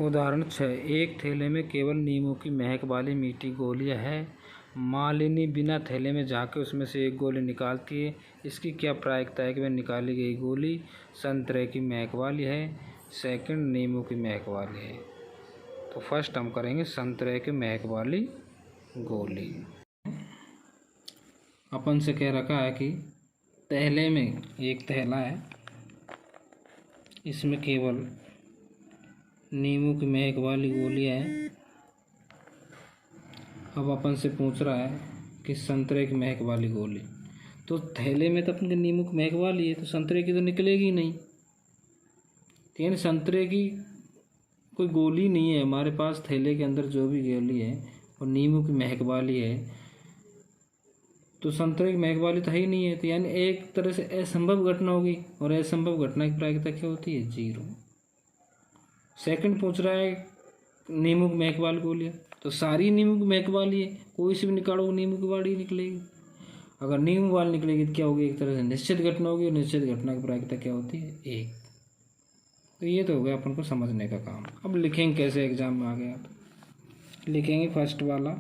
उदाहरण 6। एक थैले में केवल नींबू की महक वाली मीठी गोलियां है। मालिनी बिना थैले में झाँके उसमें से एक गोली निकालती है। इसकी क्या प्रायिकता है कि वह निकाली गई गोली संतरे की महक वाली है, सेकंड नींबू की महक वाली है। तो फर्स्ट हम करेंगे संतरे की महक वाली गोली। अपन से कह रखा है कि थैले में एक थैला है, इसमें केवल नींबू की महक वाली गोलियां हैं। अब अपन से पूछ रहा है कि संतरे की महक वाली गोली। तो थैले में तो अपन नींबू की महक वाली है, तो संतरे की तो निकलेगी नहीं। यानी संतरे की कोई गोली नहीं है हमारे पास। थैले के अंदर जो भी गोली है और नींबू की महक वाली है, तो संतरे की महक वाली तो है ही नहीं है। तो यानी एक तरह से असंभव घटना होगी, और असंभव घटना की प्रायिकता क्या होती है? 0। सेकंड पूछ रहा है नींबू की महक वाली गोलियाँ, तो सारी नींबू की महक वाली है, कोई सी भी निकालो नींबू की वाली निकलेगी। अगर नींबू वाली निकलेगी तो क्या होगी? एक तरह से निश्चित घटना होगी, और निश्चित घटना की प्रायिकता क्या होती है? 1। तो ये तो हो गया अपन को समझने का काम। अब लिखेंगे कैसे एग्जाम में आ गया, तो लिखेंगे फर्स्ट वाला,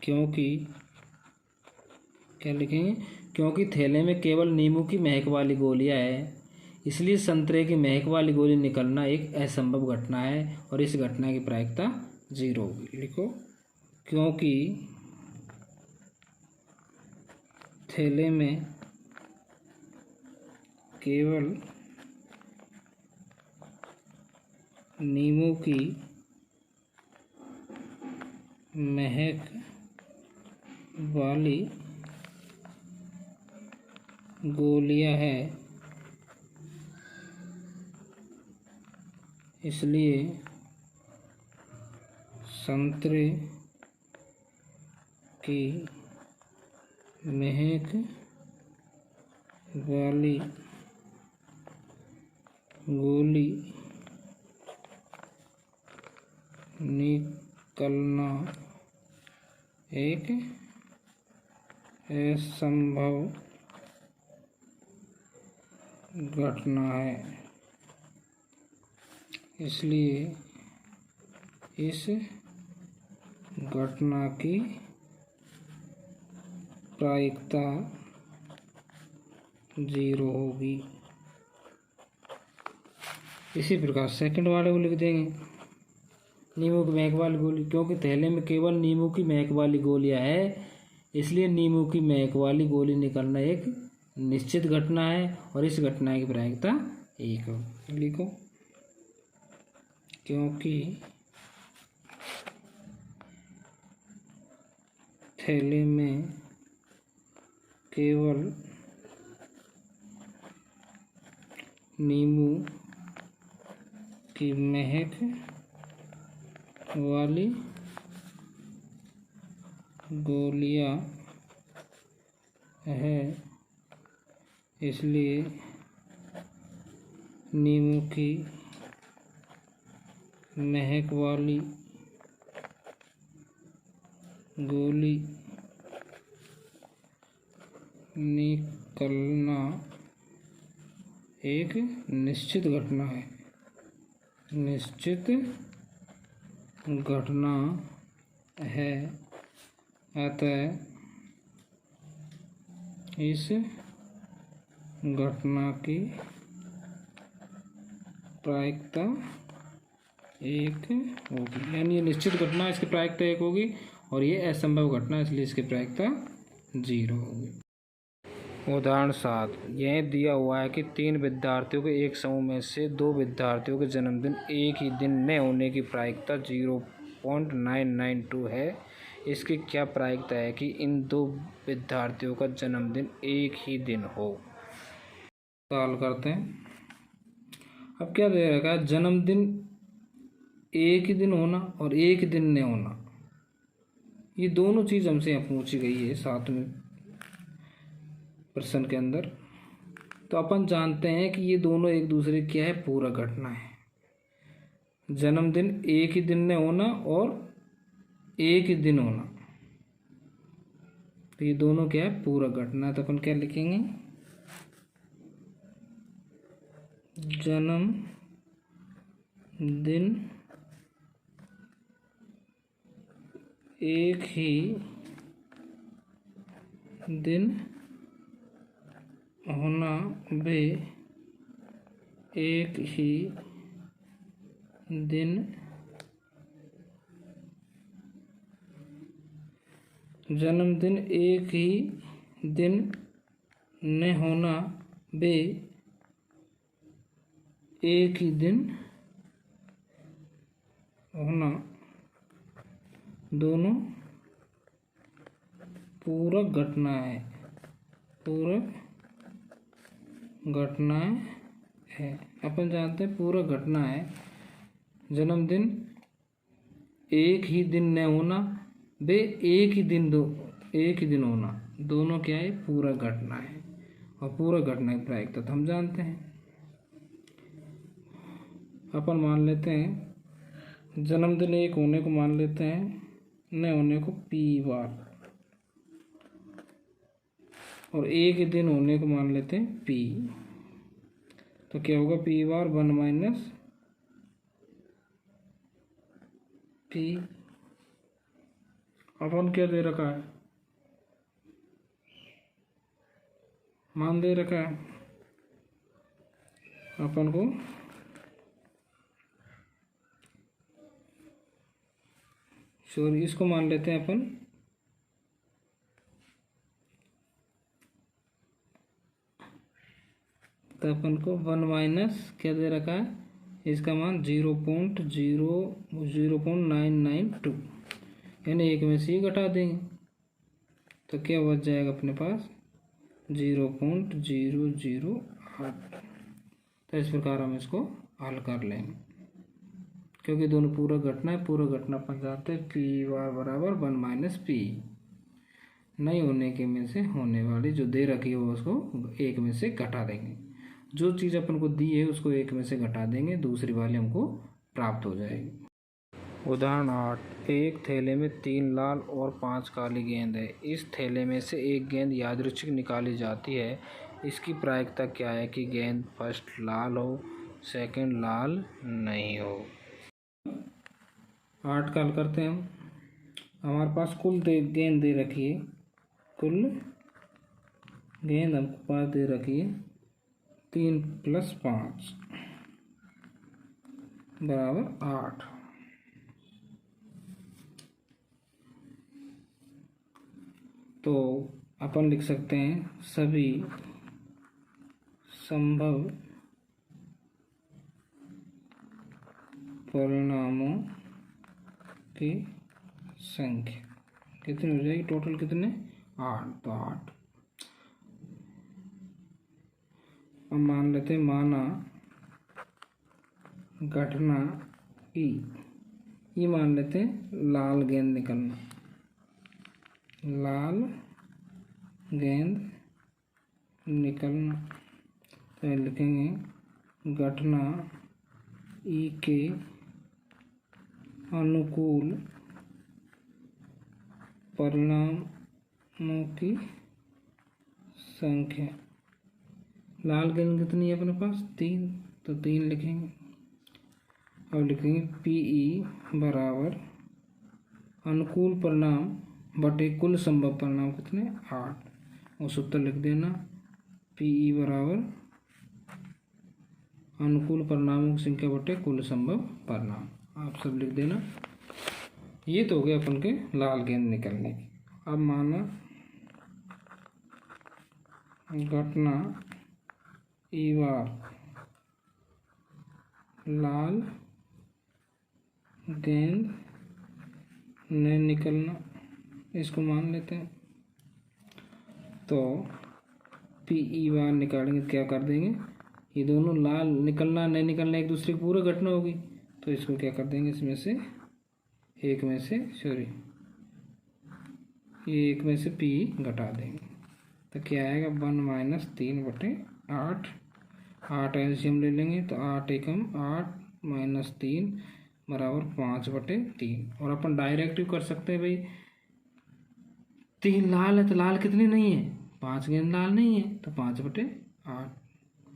क्योंकि क्या लिखेंगे? क्योंकि थैले में केवल नींबू की महक वाली गोलियां है, इसलिए संतरे की महक वाली गोली निकलना एक असंभव घटना है, और इस घटना की प्रायिकता 0 होगी। लिखो, क्योंकि थैले में केवल नींबू की महक वाली गोलियां है, इसलिए संतरे की महक वाली गोली निकलना एक असंभव घटना है, इसलिए इस घटना की प्रायिकता 0 होगी। इसी प्रकार सेकंड वाले को लिख देंगे, नींबू की महक वाली गोली। क्योंकि थैले में केवल नींबू की महक वाली गोलियां है, इसलिए नींबू की महक वाली गोली निकलना एक निश्चित घटना है, और इस घटना की प्रायिकता 1 होगी। लिखो, क्योंकि थैले में केवल नींबू की महक वाली गोलियां है, इसलिए नींबू की महक वाली गोली निकलना एक निश्चित घटना है, निश्चित घटना है। अतः इस घटना की प्रायिकता 1 होगी। यानी ये निश्चित घटना, इसकी प्रायिकता 1 होगी, और ये असंभव घटना, इसलिए इसकी प्रायिकता 0 होगी। उदाहरण 7। यह दिया हुआ है कि 3 विद्यार्थियों के एक समूह में से 2 विद्यार्थियों के जन्मदिन एक ही दिन न होने की प्रायिकता 0.992 है। इसकी क्या प्रायिकता है कि इन 2 विद्यार्थियों का जन्मदिन एक ही दिन हो? सवाल करते हैं। अब क्या दे रखा है? जन्मदिन एक ही दिन होना और एक ही दिन न होना, ये दोनों चीज़ हमसे यहाँ पूछी गई है 7वें प्रश्न के अंदर। तो अपन जानते हैं कि ये दोनों एक दूसरे की क्या है? पूरक घटना है। जन्मदिन एक ही दिन में होना और एक ही दिन होना, तो ये दोनों क्या है? पूरक घटना। तो अपन क्या लिखेंगे? जन्मदिन दिन एक ही दिन होना वे एक ही दिन जन्मदिन एक ही दिन न होना वे एक ही दिन होना दोनों पूरक घटनाएं है। अपन जानते हैं पूरक घटना है जन्मदिन एक ही दिन न होना वे एक ही दिन होना, दोनों क्या है पूरक घटना है। और पूरक घटना की प्रायिकता तो हम जानते हैं। अपन मान लेते हैं जन्मदिन एक होने को मान लेते हैं, न होने को p बार, और एक ही दिन होने को मान लेते हैं p। तो क्या होगा p बार 1 माइनस p। अपन क्या दे रखा है, मान दे रखा है अपन को सॉरी इसको मान लेते हैं अपन तो अपन को 1 माइनस क्या दे रखा है, इसका मान 0.992, यानी एक में से ही घटा देंगे तो क्या बच जाएगा अपने पास 0.008। तो इस प्रकार हम इसको हल कर लेंगे क्योंकि दोनों पूरक घटना है। पूरक घटना अपन जानते हैं p बार बराबर 1 माइनस p, नहीं होने के में से होने वाली जो दे रखी है वो उसको एक में से घटा देंगे। जो चीज़ अपन को दी है उसको एक में से घटा देंगे, दूसरी वाली हमको प्राप्त हो जाएगी। उदाहरण 8, एक थैले में 3 लाल और 5 काली गेंद है। इस थैले में से एक गेंद यादृच्छिक निकाली जाती है। इसकी प्रायिकता क्या है कि गेंद फर्स्ट लाल हो, सेकंड लाल नहीं हो। 8 का हल करते हैं हम। हमारे पास कुल गेंद दे रखी है, कुल गेंद हमको पास दे रखी है 3 + 5 बराबर 8। तो अपन लिख सकते हैं सभी संभव परिणामों की संख्या कितनी हो जाएगी, टोटल कितने 8। तो 8 अब मान लेते हैं माना घटना ई मान लेते हैं लाल गेंद निकलना, लाल गेंद निकलना। तो लिखेंगे घटना ई के अनुकूल परिणामों की संख्या। लाल गेंद कितनी है अपने पास 3, तो 3 लिखेंगे। अब लिखेंगे PE बराबर अनुकूल परिणाम बटे कुल संभव परिणाम कितने 8, और सूत्र लिख देना PE बराबर अनुकूल परिणामों की संख्या बटे कुल संभव परिणाम, आप सब लिख देना। ये तो हो गया अपन के लाल गेंद निकलने की। अब माना घटना ई बार लाल गेंद न निकलना, इसको मान लेते हैं। तो PE बार निकालेंगे क्या कर देंगे, ये दोनों लाल निकलना नहीं निकलना एक दूसरे की पूरक घटना होगी, तो इसको क्या कर देंगे इसमें से एक में से ये एक में से PE घटा देंगे। तो क्या आएगा 1 माइनस 3 बटे 8। 8 एलसीएम ले लेंगे तो 8 एकम 8 माइनस 3 बराबर 5 बटे 3। और अपन डायरेक्टिव कर सकते हैं भाई 3 लाल है तो लाल कितनी नहीं है 5 गेंद लाल नहीं है, तो 5 बटे 8।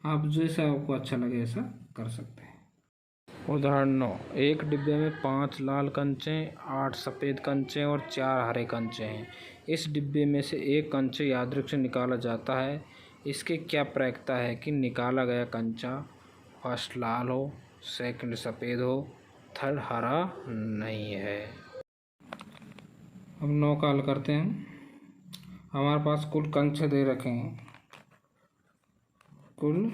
आप जैसा आपको अच्छा लगे ऐसा कर सकते हैं। उदाहरण 9, एक डिब्बे में 5 लाल कंचे, 8 सफ़ेद कंचे और 4 हरे कंचे हैं। इस डिब्बे में से एक कंचे यादृच्छिक से निकाला जाता है। इसके क्या प्रायिकता है कि निकाला गया कंचा फर्स्ट लाल हो, सेकंड सफ़ेद हो, थर्ड हरा नहीं है। अब 9 का हल करते हैं। हमारे पास कुल कंचे दे रखे हैं, कुल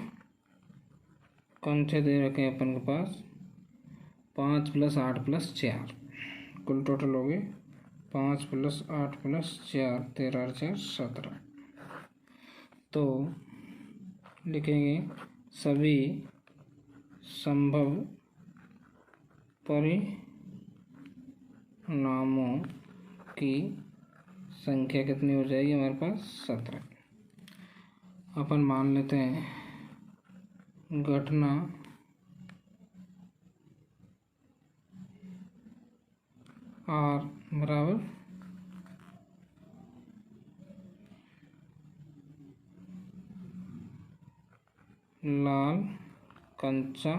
कंचे दे रखे हैं अपन के पास 5 + 8 + 4, कुल टोटल हो गए 5 + 8 + 4, 13 और 4 17। तो लिखेंगे सभी संभव परिणामों की संख्या कितनी हो जाएगी हमारे पास 17। अपन मान लेते हैं घटना R बराबर लाल कंचा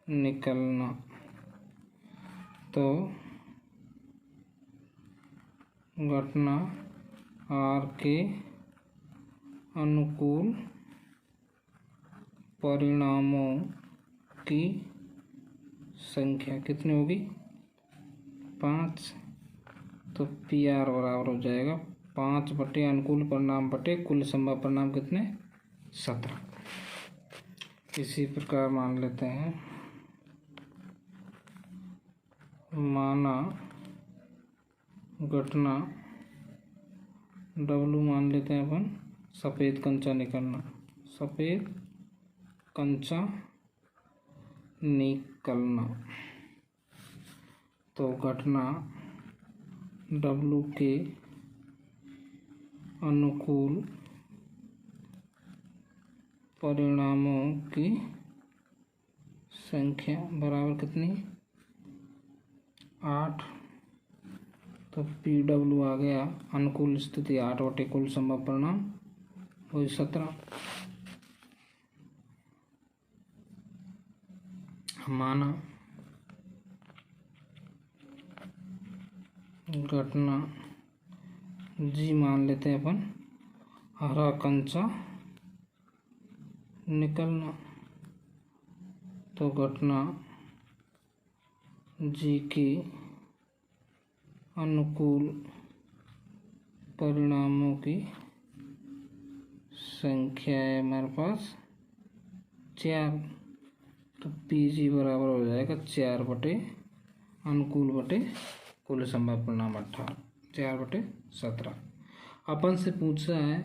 निकलना। तो घटना R के अनुकूल परिणामों की संख्या कितनी होगी 5। तो PR बराबर हो जाएगा 5 बटे अनुकूल परिणाम बटे कुल संभव परिणाम कितने 17। इसी प्रकार मान लेते हैं माना घटना W मान लेते हैं अपन सफ़ेद कंचा निकलना, सफ़ेद कंचा निकलना। तो घटना W के अनुकूल परिणामों की संख्या बराबर कितनी 8। तो PW आ गया अनुकूल स्थिति 8 बटे कुल संभव परिणाम वही 17। माना घटना G मान लेते हैं अपन हरा कंचा निकलना। तो घटना G की अनुकूल परिणामों की संख्या है हमारे पास 4। तो PG बराबर हो जाएगा 4 बटे अनुकूल बटे कुल संभव परिणाम 18, 4 बटे 17। अपन से पूछा है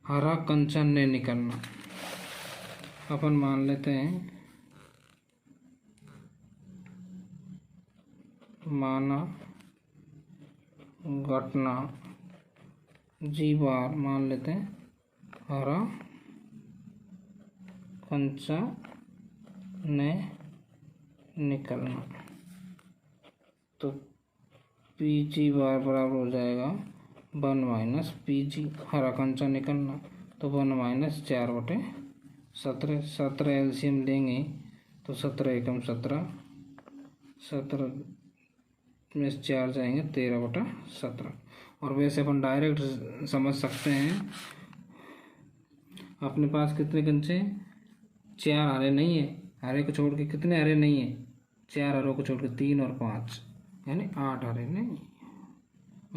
हरा कंचा ने निकलना। अपन मान लेते हैं माना घटना G बार मान लेते हैं हरा कंचा ने निकलना। तो PG बार बराबर हो जाएगा 1 - PG हरा कंचा निकलना। तो 1 - 4 बटे 17, 17 एलसीएम लेंगे तो 17 एकम 17, 17 में 4 जाएंगे 13 बटा 17। और वैसे अपन डायरेक्ट समझ सकते हैं अपने पास कितने कंचे 4 हरे नहीं है, हरे को छोड़ के कितने हरे नहीं है 4 हरों को छोड़ के 3 और 5 यानी 8 हरे नहीं,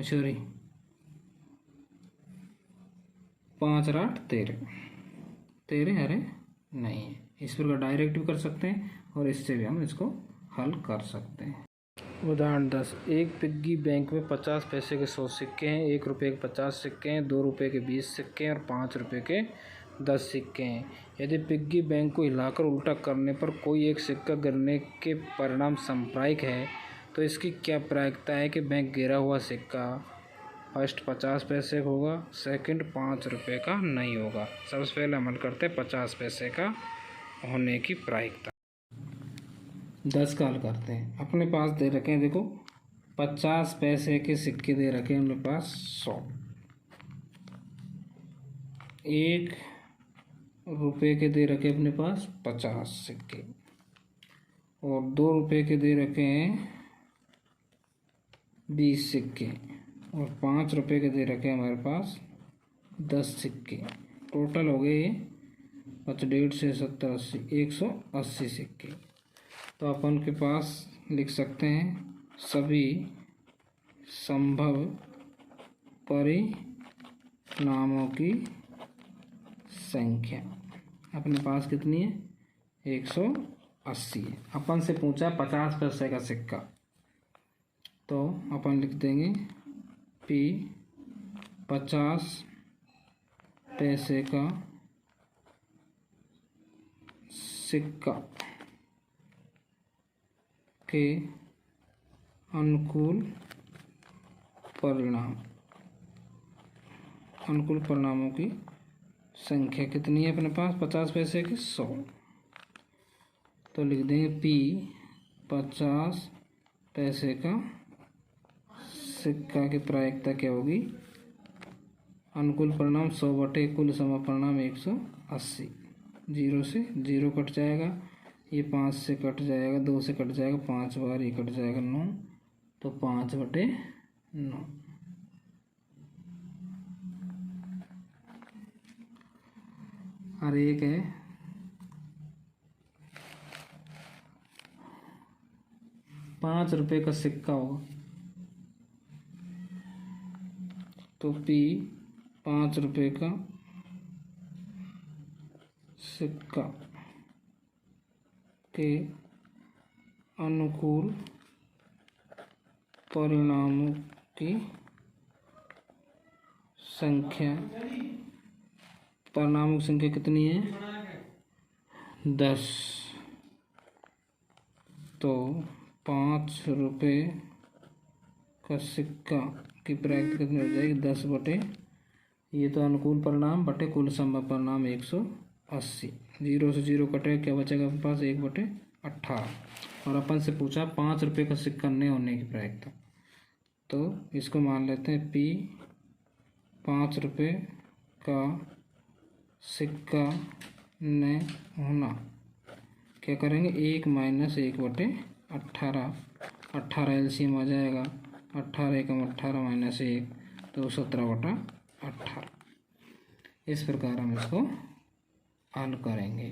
सॉरी 5 और 8 13, 13 हरे नहीं है। इस प्रकार डायरेक्ट भी कर सकते हैं और इससे भी हम इसको हल कर सकते हैं। उदाहरण 10, एक पिग्गी बैंक में 50 पैसे के 100 सिक्के हैं, 1 रुपये के 50 सिक्के हैं, 2 रुपये के 20 सिक्के हैं और 5 रुपये के 10 सिक्के हैं। यदि पिग्गी बैंक को हिलाकर उल्टा करने पर कोई एक सिक्का गिरने के परिणाम सांप्रायिक है तो इसकी क्या प्रायिकता है कि बैंक गिरा हुआ सिक्का फर्स्ट 50 पैसे का होगा, सेकंड 5 रुपये का नहीं होगा। सबसे पहले अमल करते हैं 50 पैसे का होने की प्रायिकता। 10 का हल करते हैं। अपने पास दे रखे हैं देखो 50 पैसे के सिक्के दे रखे हैं अपने पास 100, 1 रुपये के दे रखे अपने पास 50 सिक्के, और 2 रुपये के दे रखे हैं 20 सिक्के और 5 रुपये के दे रखे हैं हमारे पास 10 सिक्के। टोटल हो गए 1.5 से 70 80 180 सिक्के। तो अपन के पास लिख सकते हैं सभी संभव परिणामों की संख्या अपने पास कितनी है 180 है। अपन से पूछा 50 पैसे का सिक्का, तो अपन लिख देंगे P 50 पैसे का सिक्का के अनुकूल परिणामों की संख्या कितनी है अपने पास 50 पैसे की 100। तो लिख देंगे P 50 पैसे का सिक्का की प्रायिकता क्या होगी, अनुकूल परिणाम 100 बटे कुल सम परिणाम 180। 0 से 0 कट जाएगा, ये 5 से कट जाएगा, 2 से कट जाएगा, 5 बार ये कट जाएगा 9, तो 5 बटे 9। और एक है 5 रुपये का सिक्का होगा, तो P 5 रुपये का सिक्का के अनुकूल परिणामों की संख्या, परिणामों की संख्या कितनी है 10। तो 5 रुपये का सिक्का की प्रायिकता कितनी हो जाएगी 10 बटे, ये तो अनुकूल परिणाम बटे कुल संभव परिणाम 180। 0 से 0 कटे, क्या बचेगा अपने पास 1 बटे 18। और अपन से पूछा 5 रुपये का सिक्का नहीं होने की प्रायिकता, तो इसको मान लेते हैं P 5 रुपये का सिक्का न होना, क्या करेंगे 1 माइनस 1 बटे 18। 18 एलसीएम आ जाएगा, 18 एकम 18 माइनस 1, तो 17 बटा 18। इस प्रकार हम इसको हल करेंगे।